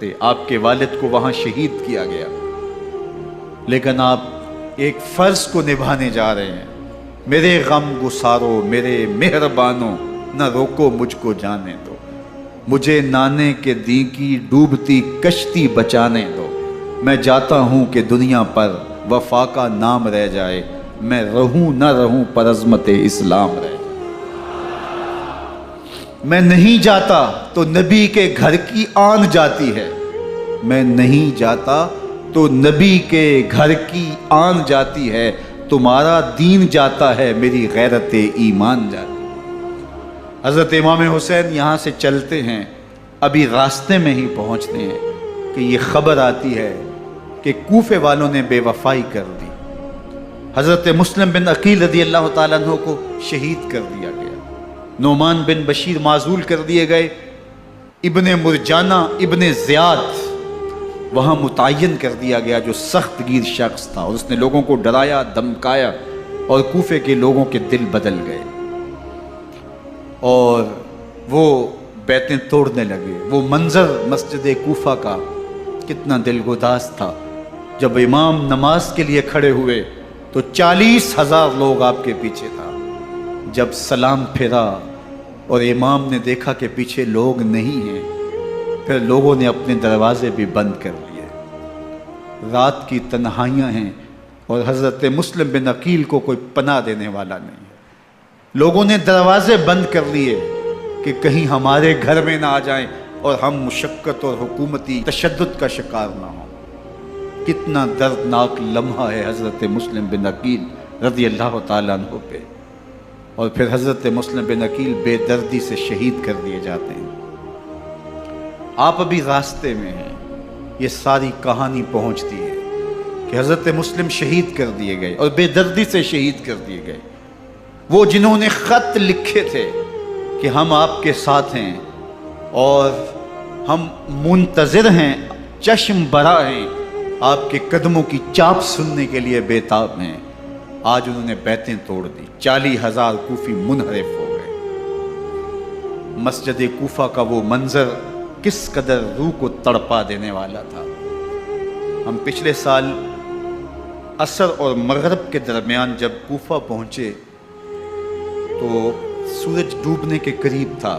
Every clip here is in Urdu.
آپ کے والد کو وہاں شہید کیا گیا، لیکن آپ ایک فرض کو نبھانے جا رہے ہیں۔ میرے غم گسارو میرے مہربانوں، نہ روکو مجھ کو جانے دو، مجھے نانے کے دی کی ڈوبتی کشتی بچانے دو۔ میں جاتا ہوں کہ دنیا پر وفا کا نام رہ جائے، میں رہوں نہ رہوں پر عظمت اسلام رہ جائے۔ میں نہیں جاتا تو نبی کے گھر کی آن جاتی ہے، میں نہیں جاتا تو نبی کے گھر کی آن جاتی ہے۔ تمہارا دین جاتا ہے، میری غیرت ایمان جاتی ہے۔ حضرت امام حسین یہاں سے چلتے ہیں، ابھی راستے میں ہی پہنچتے ہیں کہ یہ خبر آتی ہے کہ کوفے والوں نے بے وفائی کر دی۔ حضرت مسلم بن عقیل رضی اللہ تعالیٰ عنہ کو شہید کر دیا گیا، نعمان بن بشیر معزول کر دیے گئے، ابن مرجانہ ابن زیاد وہاں متعین کر دیا گیا جو سخت گیر شخص تھا، اور اس نے لوگوں کو ڈرایا دھمکایا، اور کوفے کے لوگوں کے دل بدل گئے اور وہ بیتیں توڑنے لگے۔ وہ منظر مسجد کوفہ کا کتنا دلگداز تھا۔ جب امام نماز کے لیے کھڑے ہوئے تو 40,000 لوگ آپ کے پیچھے تھا۔ جب سلام پھیرا اور امام نے دیکھا کہ پیچھے لوگ نہیں ہیں، پھر لوگوں نے اپنے دروازے بھی بند کر لیے۔ رات کی تنہائیاں ہیں اور حضرت مسلم بن عقیل کو کوئی پناہ دینے والا نہیں ہے۔ لوگوں نے دروازے بند کر لیے کہ کہیں ہمارے گھر میں نہ آ جائیں اور ہم مشقت اور حکومتی تشدد کا شکار نہ ہوں۔ کتنا دردناک لمحہ ہے حضرت مسلم بن عقیل رضی اللہ تعالیٰ عنہ پہ، اور پھر حضرت مسلم بن عقیل بے دردی سے شہید کر دیے جاتے ہیں۔ آپ ابھی راستے میں ہیں، یہ ساری کہانی پہنچتی ہے کہ حضرت مسلم شہید کر دیے گئے اور بے دردی سے شہید کر دیے گئے۔ وہ جنہوں نے خط لکھے تھے کہ ہم آپ کے ساتھ ہیں اور ہم منتظر ہیں، چشم برا ہیں، آپ کے قدموں کی چاپ سننے کے لیے بےتاب ہیں، آج انہوں نے بیتیں توڑ دی۔ 40,000 کوفی منحرف ہو گئے۔ مسجد کوفہ کا وہ منظر کس قدر روح کو تڑپا دینے والا تھا۔ ہم پچھلے سال عصر اور مغرب کے درمیان جب کوفہ پہنچے تو سورج ڈوبنے کے قریب تھا۔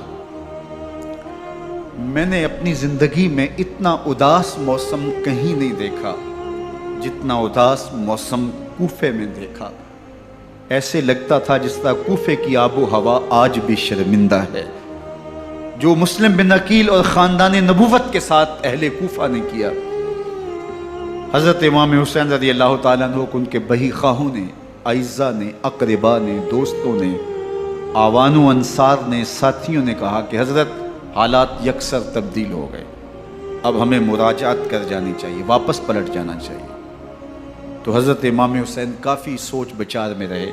میں نے اپنی زندگی میں اتنا اداس موسم کہیں نہیں دیکھا جتنا اداس موسم کوفے میں دیکھا۔ ایسے لگتا تھا جس طرح کوفے کی آب و ہوا آج بھی شرمندہ ہے۔ جو مسلم بن عقیل اور خاندان نبوت کے ساتھ اہل کوفہ نے کیا، حضرت امام حسین رضی اللہ تعالیٰ عنہ کو ان کے بہی خواہوں نے، اعزاء نے، اقربا نے، دوستوں نے، آوان و انصار نے، ساتھیوں نے کہا کہ حضرت حالات یکسر تبدیل ہو گئے، اب ہمیں مراجعت کر جانی چاہیے، واپس پلٹ جانا چاہیے۔ تو حضرت امام حسین کافی سوچ بچار میں رہے،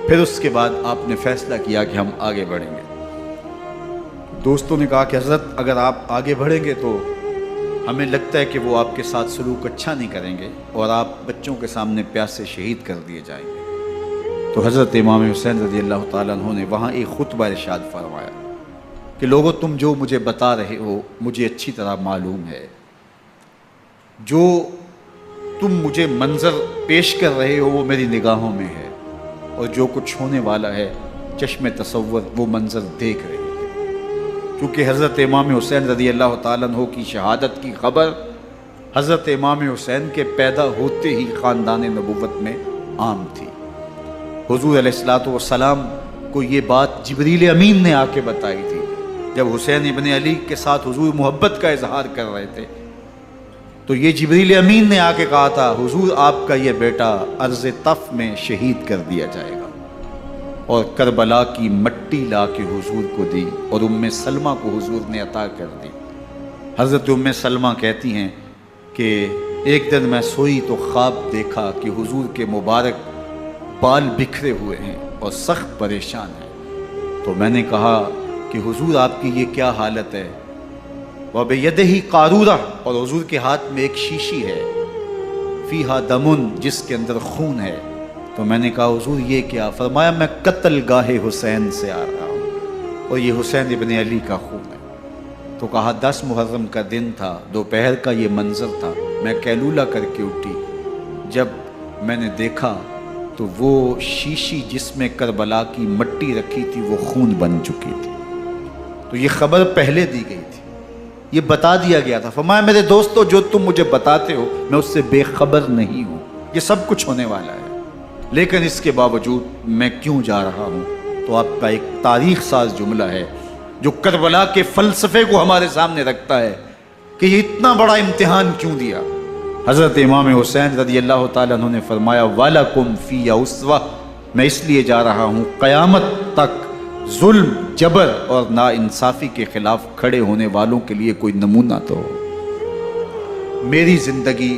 پھر اس کے بعد آپ نے فیصلہ کیا کہ ہم آگے بڑھیں گے۔ دوستوں نے کہا کہ حضرت اگر آپ آگے بڑھیں گے تو ہمیں لگتا ہے کہ وہ آپ کے ساتھ سلوک اچھا نہیں کریں گے اور آپ بچوں کے سامنے پیاس سے شہید کر دیے جائیں گے۔ تو حضرت امام حسین رضی اللہ تعالیٰ عنہ نے وہاں ایک خطبہ ارشاد فرمایا کہ لوگوں تم جو مجھے بتا رہے ہو مجھے اچھی طرح معلوم ہے، جو تم مجھے منظر پیش کر رہے ہو وہ میری نگاہوں میں ہے، اور جو کچھ ہونے والا ہے چشم تصور وہ منظر دیکھ رہے ہیں۔ کیونکہ حضرت امام حسین رضی اللہ تعالیٰ عنہ کی شہادت کی خبر حضرت امام حسین کے پیدا ہوتے ہی خاندان نبوت میں عام تھی۔ حضور علیہ الصلوۃ والسلام کو یہ بات جبریل امین نے آ کے بتائی تھی جب حسین ابن علی کے ساتھ حضور محبت کا اظہار کر رہے تھے، تو یہ جبریل امین نے آ کے کہا تھا حضور آپ کا یہ بیٹا ارض طف میں شہید کر دیا جائے گا، اور کربلا کی مٹی لا کے حضور کو دی اور ام سلمہ کو حضور نے عطا کر دی۔ حضرت ام سلمہ کہتی ہیں کہ ایک دن میں سوئی تو خواب دیکھا کہ حضور کے مبارک بال بکھرے ہوئے ہیں اور سخت پریشان ہیں، تو میں نے کہا کہ حضور آپ کی یہ کیا حالت ہے؟ وَبِيَدِهِ قَارُورَةٌ، اور حضور کے ہاتھ میں ایک شیشی ہے، فِيهَا دَمٌ، جس کے اندر خون ہے۔ تو میں نے کہا حضور یہ کیا؟ فرمایا میں قتل گاہ حسین سے آ رہا ہوں اور یہ حسین ابن علی کا خون ہے۔ تو کہا 10 محرم کا دن تھا، دوپہر کا یہ منظر تھا، میں قیلولہ کر کے اٹھی، جب میں نے دیکھا تو وہ شیشی جس میں کربلا کی مٹی رکھی تھی وہ خون بن چکی تھی۔ تو یہ خبر پہلے دی گئی تھی، یہ بتا دیا گیا تھا۔ فرمایا میرے دوستو جو تم مجھے بتاتے ہو میں اس سے بے خبر نہیں ہوں، یہ سب کچھ ہونے والا ہے، لیکن اس کے باوجود میں کیوں جا رہا ہوں؟ تو آپ کا ایک تاریخ ساز جملہ ہے جو کربلا کے فلسفے کو ہمارے سامنے رکھتا ہے کہ یہ اتنا بڑا امتحان کیوں دیا۔ حضرت امام حسین رضی اللہ تعالیٰ عنہ نے فرمایا وَلَكُمْ فِيَّ أُسْوَةٌ، میں اس لیے جا رہا ہوں قیامت تک ظلم، جبر اور ناانصافی کے خلاف کھڑے ہونے والوں کے لیے کوئی نمونہ تو ہو۔ میری زندگی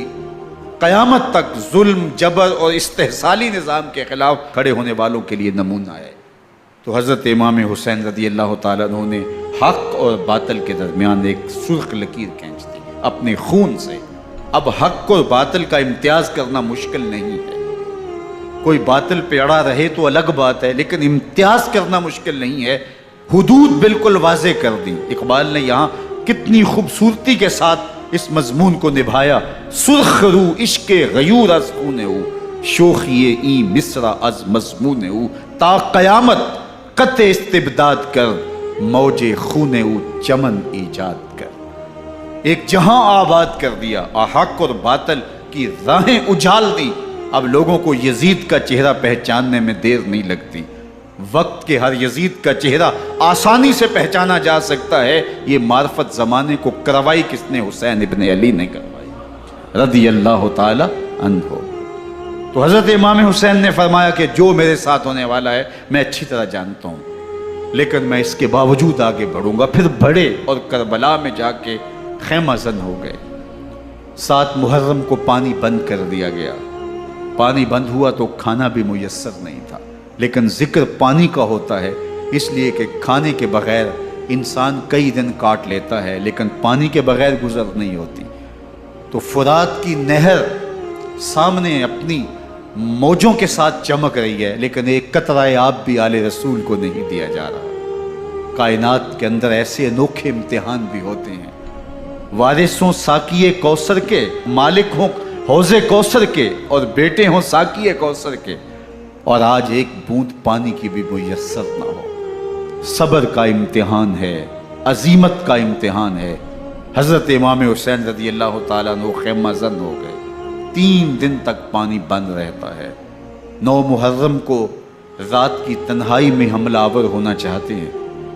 قیامت تک ظلم، جبر اور استحصالی نظام کے خلاف کھڑے ہونے والوں کے لیے نمونہ ہے۔ تو حضرت امام حسین رضی اللہ تعالیٰ عنہ نے حق اور باطل کے درمیان ایک سرخ لکیر کھینچ دی اپنے خون سے۔ اب حق اور باطل کا امتیاز کرنا مشکل نہیں ہے، کوئی باطل پہ اڑا رہے تو الگ بات ہے، لیکن امتیاز کرنا مشکل نہیں ہے۔ حدود بالکل واضح کر دی۔ اقبال نے یہاں کتنی خوبصورتی کے ساتھ اس مضمون کو نبھایا۔ سرخ رو عشق غیور از خون او، شوخی ای مصرع از مضمون او، تا قیامت قطع استبداد کر، موج خون او چمن ایجاد کر۔ ایک جہاں آباد کر دیا، حق اور باطل کی راہیں اجال دی۔ اب لوگوں کو یزید کا چہرہ پہچاننے میں دیر نہیں لگتی، وقت کے ہر یزید کا چہرہ آسانی سے پہچانا جا سکتا ہے۔ یہ معرفت زمانے کو کروائی کس نے؟ حسین ابن علی نے کروائی رضی اللہ تعالی عنہ۔ تو حضرت امام حسین نے فرمایا کہ جو میرے ساتھ ہونے والا ہے میں اچھی طرح جانتا ہوں، لیکن میں اس کے باوجود آگے بڑھوں گا۔ پھر بڑھے اور کربلا میں جا کے خیمہ زن ہو گئے۔ 7 محرم کو پانی بند کر دیا گیا۔ پانی بند ہوا تو کھانا بھی میسر نہیں تھا، لیکن ذکر پانی کا ہوتا ہے اس لیے کہ کھانے کے بغیر انسان کئی دن کاٹ لیتا ہے، لیکن پانی کے بغیر گزر نہیں ہوتی۔ تو فرات کی نہر سامنے اپنی موجوں کے ساتھ چمک رہی ہے، لیکن ایک قطرہ آب بھی آل رسول کو نہیں دیا جا رہا۔ کائنات کے اندر ایسے انوکھے امتحان بھی ہوتے ہیں۔ وارث ہوں ساقی کوثر کے، مالک ہوں حوض کوثر کے، اور بیٹے ہوں ساقی کوثر کے، اور آج ایک بوند پانی کی بھی میسر نہ ہو۔ صبر کا امتحان ہے، عزیمت کا امتحان ہے۔ حضرت امام حسین رضی اللہ تعالیٰ عنہ خیمہ زن ہو گئے۔ 3 دن تک پانی بند رہتا ہے۔ 9 محرم کو رات کی تنہائی میں حملہ آور ہونا چاہتے ہیں،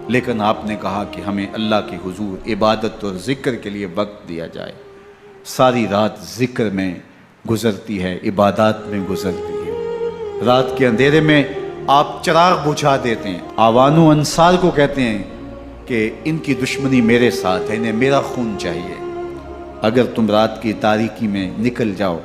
لیکن آپ نے کہا کہ ہمیں اللہ کے حضور عبادت اور ذکر کے لیے وقت دیا جائے۔ ساری رات ذکر میں گزرتی ہے، عبادات میں گزرتی ہے۔ رات کے اندھیرے میں آپ چراغ بجھا دیتے ہیں۔ آوان و انصار کو کہتے ہیں کہ ان کی دشمنی میرے ساتھ ہے، انہیں میرا خون چاہیے۔ اگر تم رات کی تاریکی میں نکل جاؤ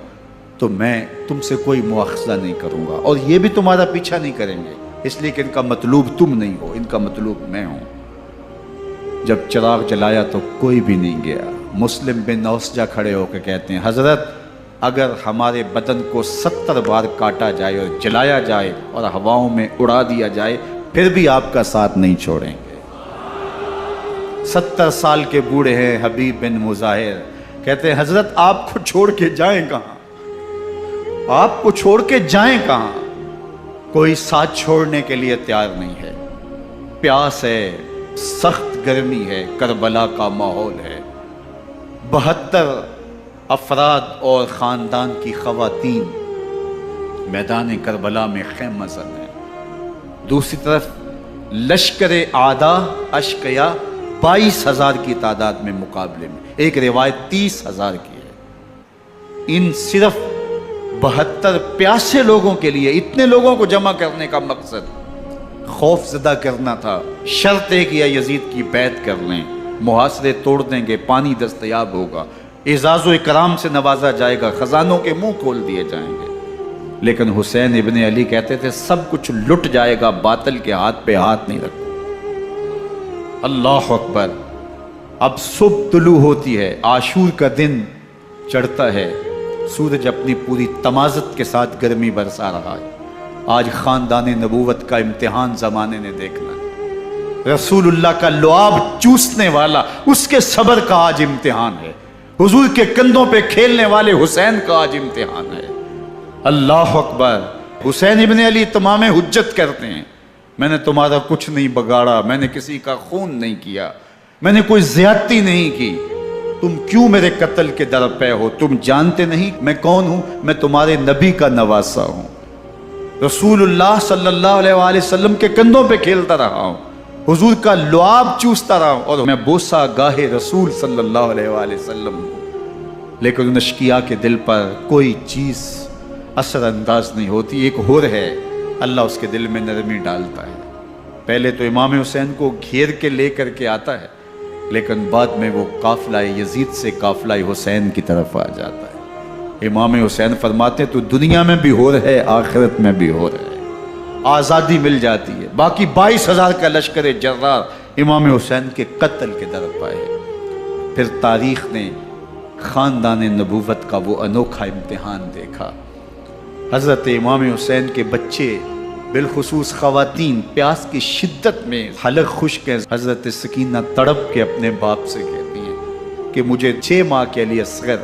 تو میں تم سے کوئی مواخذہ نہیں کروں گا، اور یہ بھی تمہارا پیچھا نہیں کریں گے، اس لیے کہ ان کا مطلوب تم نہیں ہو، ان کا مطلوب میں ہوں۔ جب چراغ جلایا تو کوئی بھی نہیں گیا۔ مسلم بن نوسجہ کھڑے ہو کے کہتے ہیں حضرت اگر ہمارے بدن کو 70 بار کاٹا جائے اور جلایا جائے اور ہواؤں میں اڑا دیا جائے پھر بھی آپ کا ساتھ نہیں چھوڑیں گے۔ 70 سال کے بوڑھے ہیں حبیب بن مظاہر، کہتے ہیں حضرت آپ کو چھوڑ کے جائیں کہاں، آپ کو چھوڑ کے جائیں کہاں؟ کوئی ساتھ چھوڑنے کے لیے تیار نہیں ہے۔ پیاس ہے، سخت گرمی ہے، کربلا کا ماحول ہے، 72 افراد اور خاندان کی خواتین میدان کربلا میں خیمہ زن ہیں۔ دوسری طرف لشکر اعداء اشقیا 22,000 کی تعداد میں مقابلے میں، ایک روایت 30,000 کی ہے۔ ان صرف 72 پیاسے لوگوں کے لیے اتنے لوگوں کو جمع کرنے کا مقصد خوف زدہ کرنا تھا۔ شرط ہے کہ یزید کی بیعت کر لیں، محاصرے توڑ دیں گے، پانی دستیاب ہوگا، اعزاز و اکرام سے نوازا جائے گا، خزانوں کے منہ کھول دیے جائیں گے۔ لیکن حسین ابن علی کہتے تھے سب کچھ لٹ جائے گا، باطل کے ہاتھ پہ ہاتھ نہیں رکھو۔ اللہ اکبر۔ اب صبح طلوع ہوتی ہے، عاشور کا دن چڑھتا ہے، سورج اپنی پوری تمازت کے ساتھ گرمی برسا رہا ہے۔ آج خاندان نبوت کا امتحان زمانے نے دیکھنا ہے۔ رسول اللہ کا لعاب چوسنے والا، اس کے صبر کا آج امتحان ہے۔ حضور کے کندھوں پہ کھیلنے والے حسین کا آج امتحان ہے۔ اللہ اکبر۔ حسین ابن علی تمام حجت کرتے ہیں، میں نے تمہارا کچھ نہیں بگاڑا، میں نے کسی کا خون نہیں کیا، میں نے کوئی زیادتی نہیں کی، تم کیوں میرے قتل کے در پہ ہو؟ تم جانتے نہیں میں کون ہوں؟ میں تمہارے نبی کا نواسا ہوں، رسول اللہ صلی اللہ علیہ وآلہ وسلم کے کندھوں پہ کھیلتا رہا ہوں، حضور کا لعاب چوستا رہا ہوں، اور میں بوسہ گاہے رسول صلی اللہ علیہ وآلہ وسلم ہوں۔ لیکن ان اشقیاء کے دل پر کوئی چیز اثر انداز نہیں ہوتی۔ ایک ہور ہے، اللہ اس کے دل میں نرمی ڈالتا ہے۔ پہلے تو امام حسین کو گھیر کے لے کر کے آتا ہے، لیکن بعد میں وہ قافلہ یزید سے قافلہ حسین کی طرف آ جاتا ہے۔ امام حسین فرماتے ہیں تو دنیا میں بھی ہور ہے، آخرت میں بھی ہور ہے، آزادی مل جاتی ہے۔ باقی 22,000 کا لشکر جرار امام حسین کے قتل کے در پائے۔ پھر تاریخ نے خاندان نبوت کا وہ انوکھا امتحان دیکھا۔ حضرت امام حسین کے بچے، بالخصوص خواتین، پیاس کی شدت میں حلق خشک ہیں۔ حضرت سکینہ تڑپ کے اپنے باپ سے کہتی ہیں کہ مجھے 6 ماہ کے علی اصغر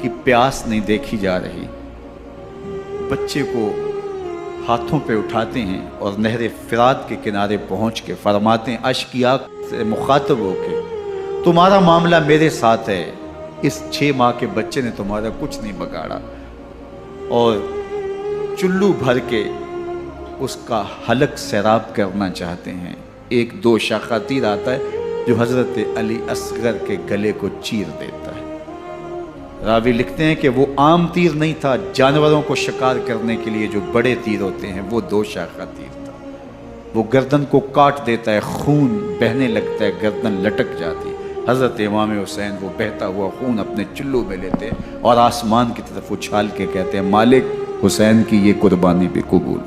کی پیاس نہیں دیکھی جا رہی۔ بچے کو ہاتھوں پہ اٹھاتے ہیں اور نہر فرات کے کنارے پہنچ کے فرماتے ہیں اشقیاء سے مخاطب ہو کے، تمہارا معاملہ میرے ساتھ ہے، اس 6 ماہ کے بچے نے تمہارا کچھ نہیں بگاڑا، اور چلو بھر کے اس کا حلق سیراب کرنا چاہتے ہیں۔ ایک دو شاخہ تیر آتا ہے جو حضرت علی اصغر کے گلے کو چیر دیتا ہے۔ راوی لکھتے ہیں کہ وہ عام تیر نہیں تھا، جانوروں کو شکار کرنے کے لیے جو بڑے تیر ہوتے ہیں وہ 2 شاخہ تیر تھا۔ وہ گردن کو کاٹ دیتا ہے، خون بہنے لگتا ہے، گردن لٹک جاتی۔ حضرت امام حسین وہ بہتا ہوا خون اپنے چلو میں لیتے اور آسمان کی طرف اچھال کے کہتے ہیں مالک حسین کی یہ قربانی بھی قبول۔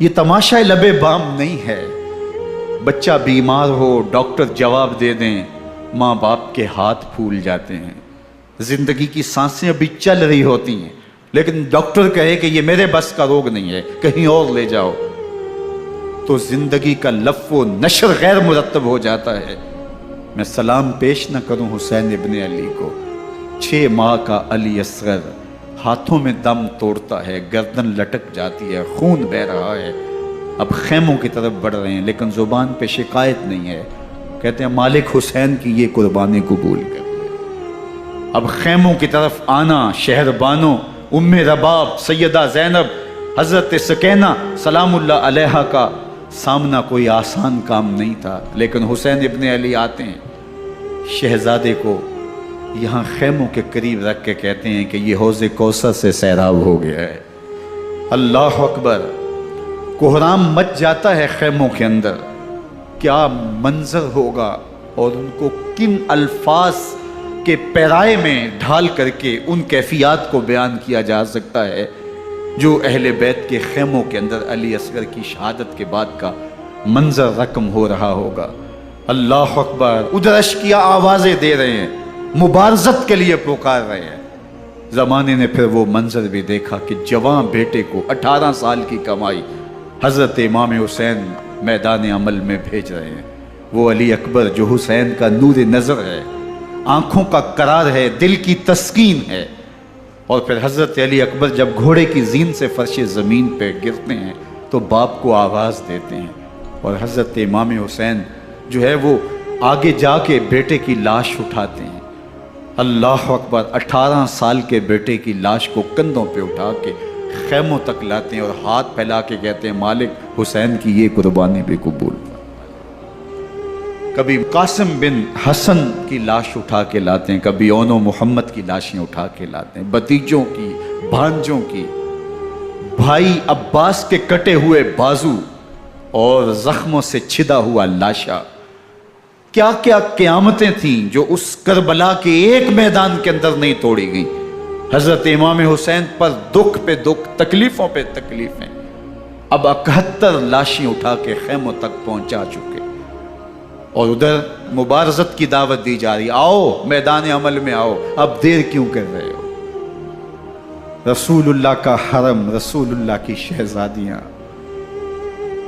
یہ تماشا لبے بام نہیں ہے، بچہ بیمار ہو، ڈاکٹر جواب دے دیں، ماں باپ کے ہاتھ پھول جاتے ہیں، زندگی کی سانسیں ابھی چل رہی ہوتی ہیں، لیکن ڈاکٹر کہے کہ یہ میرے بس کا روگ نہیں ہے، کہیں اور لے جاؤ، تو زندگی کا لف و نشر غیر مرتب ہو جاتا ہے۔ میں سلام پیش نہ کروں حسین ابن علی کو، 6 ماہ کا علی اصغر ہاتھوں میں دم توڑتا ہے، گردن لٹک جاتی ہے، خون بہہ رہا ہے، اب خیموں کی طرف بڑھ رہے ہیں، لیکن زبان پہ شکایت نہیں ہے، کہتے ہیں مالک حسین کی یہ قربانی قبول کر لے۔ اب خیموں کی طرف آنا، شہر بانو، ام رباب، سیدہ زینب، حضرت سکینہ سلام اللہ علیہا کا سامنا کوئی آسان کام نہیں تھا، لیکن حسین ابن علی آتے ہیں، شہزادے کو یہاں خیموں کے قریب رکھ کے کہتے ہیں کہ یہ حوض کوثر سے سیراب ہو گیا ہے۔ اللہ اکبر۔ کوہرام مچ جاتا ہے خیموں کے اندر، کیا منظر ہوگا اور ان کو کن الفاظ کے پیرائے میں ڈھال کر کے ان کیفیات کو بیان کیا جا سکتا ہے جو اہل بیت کے خیموں کے اندر علی اصغر کی شہادت کے بعد کا منظر رقم ہو رہا ہوگا۔ اللہ اکبر۔ ادھر اشقیاء آوازیں دے رہے ہیں، مبارزت کے لیے پکار رہے ہیں۔ زمانے نے پھر وہ منظر بھی دیکھا کہ جوان بیٹے کو 18 سال کی کمائی حضرت امام حسین میدان عمل میں بھیج رہے ہیں۔ وہ علی اکبر جو حسین کا نور نظر ہے، آنکھوں کا قرار ہے، دل کی تسکین ہے۔ اور پھر حضرت علی اکبر جب گھوڑے کی زین سے فرش زمین پہ گرتے ہیں تو باپ کو آواز دیتے ہیں، اور حضرت امام حسین جو ہے وہ آگے جا کے بیٹے کی لاش اٹھاتے ہیں۔ اللہ اکبر۔ 18 سال کے بیٹے کی لاش کو کندھوں پہ اٹھا کے خیموں تک لاتے ہیں اور ہاتھ پھیلا کے کہتے ہیں مالک حسین کی یہ قربانی بھی قبول۔ کبھی قاسم بن حسن کی لاش اٹھا کے لاتے ہیں، کبھی اون و محمد کی لاشیں اٹھا کے لاتے ہیں، بتیجوں کی، بھانجوں کی، بھائی عباس کے کٹے ہوئے بازو اور زخموں سے چھدا ہوا لاشا۔ کیا کیا قیامتیں تھیں جو اس کربلا کے ایک میدان کے اندر نہیں توڑی گئیں۔ حضرت امام حسین پر دکھ پہ دکھ، تکلیفوں پہ تکلیفیں۔ اب 71 لاشیں اٹھا کے خیموں تک پہنچا چکے، اور ادھر مبارزت کی دعوت دی جا رہی، آؤ میدان عمل میں آؤ، اب دیر کیوں کر رہے ہو؟ رسول اللہ کا حرم، رسول اللہ کی شہزادیاں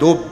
2